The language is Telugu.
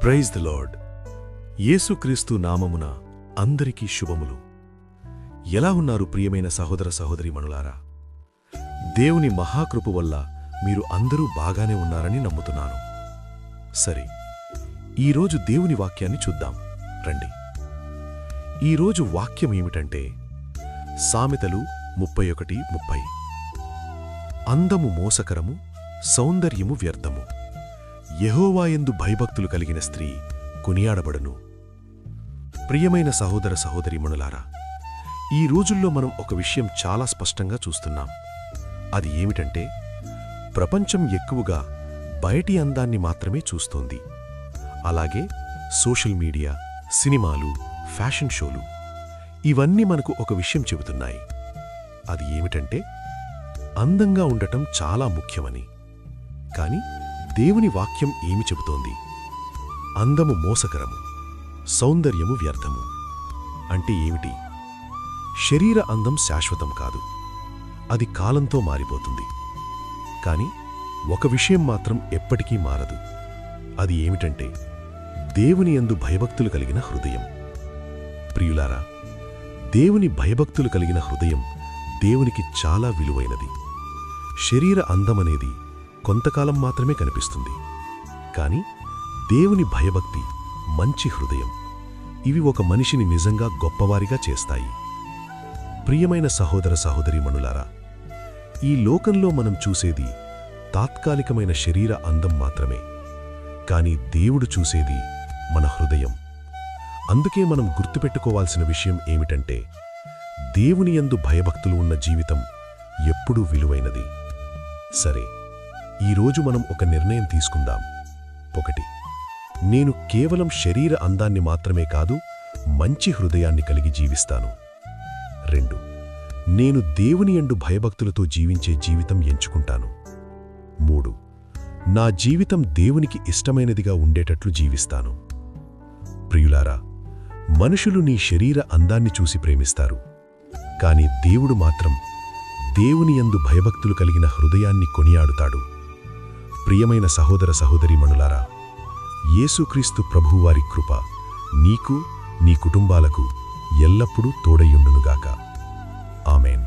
Praise the lord. యేసుక్రీస్తు నామమున అందరికీ శుభములు. ఎలా ఉన్నారు ప్రియమైన సహోదర సహోదరీమణులారా? దేవుని మహాకృప వల్ల మీరు అందరూ బాగానే ఉన్నారని నమ్ముతున్నాను. సరే, ఈరోజు దేవుని వాక్యాన్ని చూద్దాం రండి. ఈరోజు వాక్యం ఏమిటంటే సామెతలు 31:30. అందము మోసకరము, సౌందర్యము వ్యర్థము. యెహోవాయందు భయభక్తులు కలిగిన స్త్రీ కొనియాడబడును. ప్రియమైన సహోదర సహోదరీమణులారా, ఈ రోజుల్లో మనం ఒక విషయం చాలా స్పష్టంగా చూస్తున్నాం. అది ఏమిటంటే ప్రపంచం ఎక్కువగా బయటి అందాన్ని మాత్రమే చూస్తోంది. అలాగే సోషల్ మీడియా, సినిమాలు, ఫ్యాషన్ షోలు ఇవన్నీ మనకు ఒక విషయం చెబుతున్నాయి. అది ఏమిటంటే అందంగా ఉండటం చాలా ముఖ్యమని. కాని దేవుని వాక్యం ఏమి చెబుతోంది? అందము మోసకరము, సౌందర్యము వ్యర్థము. అంటే ఏమిటి? శరీర అందం శాశ్వతం కాదు, అది కాలంతో మారిపోతుంది. కాని ఒక విషయం మాత్రం ఎప్పటికీ మారదు. అది ఏమిటంటే దేవుని యందు భయభక్తులు కలిగిన హృదయం. ప్రియులారా, దేవుని భయభక్తులు కలిగిన హృదయం దేవునికి చాలా విలువైనది. శరీర అందమనేది కొంతకాలం మాత్రమే కనిపిస్తుంది. కాని దేవుని భయభక్తి, మంచి హృదయం ఇవి ఒక మనిషిని నిజంగా గొప్పవారిగా చేస్తాయి. ప్రియమైన సహోదర సహోదరీమణులారా, ఈ లోకంలో మనం చూసేది తాత్కాలికమైన శరీర అందం మాత్రమే. కాని దేవుడు చూసేది మన హృదయం. అందుకే మనం గుర్తుపెట్టుకోవాల్సిన విషయం ఏమిటంటే దేవుని యందు భయభక్తులు ఉన్న జీవితం ఎప్పుడూ విలువైనది. సరే, ఈరోజు మనం ఒక నిర్ణయం తీసుకుందాం. 1. నేను కేవలం శరీర అందాన్ని మాత్రమే కాదు, మంచి హృదయాన్ని కలిగి జీవిస్తాను. 2. నేను దేవుని యందు భయభక్తులతో జీవించే జీవితం ఎంచుకుంటాను. 3. నా జీవితం దేవునికి ఇష్టమైనదిగా ఉండేటట్లు జీవిస్తాను. ప్రియులారా, మనుషులు నీ శరీర అందాన్ని చూసి ప్రేమిస్తారు. కాని దేవుడు మాత్రం దేవుని యందు భయభక్తులు కలిగిన హృదయాన్ని కొనియాడుతాడు. ప్రియమైన సహోదర సహోదరీమణులారా, యేసుక్రీస్తు ప్రభువారి కృప నీకు, నీ కుటుంబాలకు ఎల్లప్పుడూ తోడయుండునుగాక. ఆమేన్.